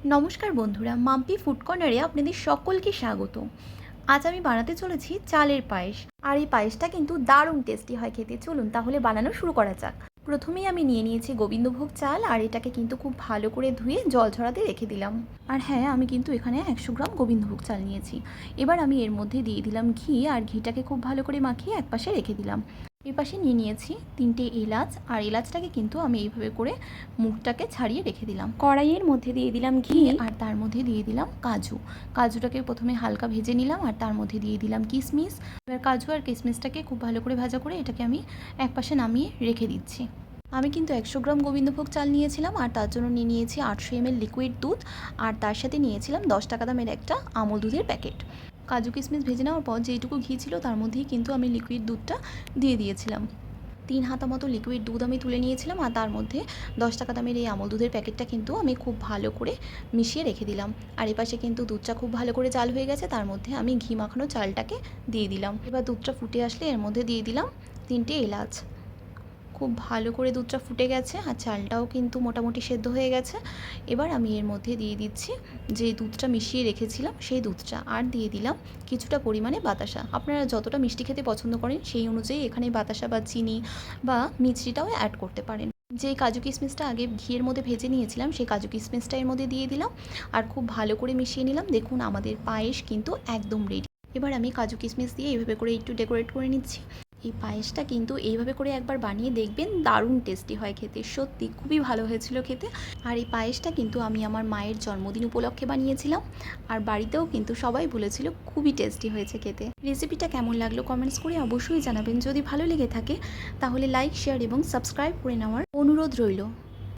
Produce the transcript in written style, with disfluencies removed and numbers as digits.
নমস্কার বন্ধুরা, মাম্পি ফুড কর্নারে আপনাদের সকলকে স্বাগত। আজ আমি বানাতে চলেছি চালের পায়েস। আর এই পায়েসটা কিন্তু দারুণ টেস্টি হয় খেতে। চলুন তাহলে বানানো শুরু করা যাক। প্রথমেই আমি নিয়ে নিয়েছি গোবিন্দভোগ চাল, আর এটাকে কিন্তু খুব ভালো করে ধুয়ে জল ঝরাতে রেখে দিলাম। আর হ্যাঁ, আমি কিন্তু এখানে 100 গ্রাম গোবিন্দভোগ চাল নিয়েছি। এবার আমি এর মধ্যে দিয়ে দিলাম ঘি, আর ঘিটাকে খুব ভালো করে মাখিয়ে একপাশে রেখে দিলাম। এপাশে নিয়ে নিয়েছি 3টে এলাচ, আর এলাচটাকে কিন্তু আমি এইভাবে করে মুখটাকে ছাড়িয়ে রেখে দিলাম। কড়াইয়ের মধ্যে দিয়ে দিলাম ঘি, আর তার মধ্যে দিয়ে দিলাম কাজু। কাজুটাকে প্রথমে হালকা ভেজে নিলাম, আর তার মধ্যে দিয়ে দিলাম কিশমিশ। এবার কাজু আর কিশমিশটাকে খুব ভালো করে ভাজা করে এটাকে আমি একপাশে নামিয়ে রেখে দিচ্ছি। আমি কিন্তু 100 গ্রাম গোবিন্দভোগ চাল নিয়েছিলাম, আর তার জন্য নিয়ে নিয়েছি 800 ml লিকুইড দুধ, আর তার সাথে নিয়েছিলাম 10 টাকা দামের একটা আমুল দুধের প্যাকেট। কাজু কিশমিশ ভেজে নেওয়ার পর যেইটুকু ঘি ছিল তার মধ্যেই কিন্তু আমি লিকুইড দুধটা দিয়ে দিয়েছিলাম। 3 হাতা মতো লিকুইড দুধ আমি তুলে নিয়েছিলাম, আর তার মধ্যে 10 টাকা দামের এই আমুল দুধের প্যাকেটটা কিন্তু আমি খুব ভালো করে মিশিয়ে রেখে দিলাম। আর এপাশে কিন্তু দুধটা খুব ভালো করে জাল হয়ে গেছে, তার মধ্যে আমি ঘি মাখানো চালটাকে দিয়ে দিলাম। এবার দুধটা ফুটে আসলে এর মধ্যে দিয়ে দিলাম 3টে এলাচ। খুব ভালো করে দুধটা ফুটে গেছে, আর চালটাও কিন্তু মোটামুটি সেদ্ধ হয়ে গেছে। এবার আমি এর মধ্যে দিয়ে দিচ্ছি যে দুধটা মিশিয়ে রেখেছিলাম সেই দুধটা, আর দিয়ে দিলাম কিছুটা পরিমাণে বাতাসা। আপনারা যতটা মিষ্টি খেতে পছন্দ করেন সেই অনুযায়ী এখানে বাতাসা বা চিনি বা মিষ্টিটাও অ্যাড করতে পারেন। যে কাজু কিশমিশটা আগে ঘিয়ের মধ্যে ভেজে নিয়েছিলাম সেই কাজু কিশমিশটা এর মধ্যে দিয়ে দিলাম, আর খুব ভালো করে মিশিয়ে নিলাম। দেখুন আমাদের পায়েস কিন্তু একদম রেডি। এবার আমি কাজু কিশমিশ দিয়ে এইভাবে করে একটু ডেকোরেট করে নিচ্ছি। এই পায়েসটা কিন্তু এইভাবে করে একবার বানিয়ে দেখবেন, দারুণ টেস্টি হয় খেতে। সত্যি খুবই ভালো হয়েছিল খেতে। আর এই পায়েসটা কিন্তু আমি আমার মায়ের জন্মদিন উপলক্ষে বানিয়েছিলাম, আর বাড়িতেও কিন্তু সবাই বলেছিল খুবই টেস্টি হয়েছে খেতে। রেসিপিটা কেমন লাগলো কমেন্টস করে অবশ্যই জানাবেন। যদি ভালো লেগে থাকে তাহলে লাইক, শেয়ার এবং সাবস্ক্রাইব করে নেওয়ার অনুরোধ রইল।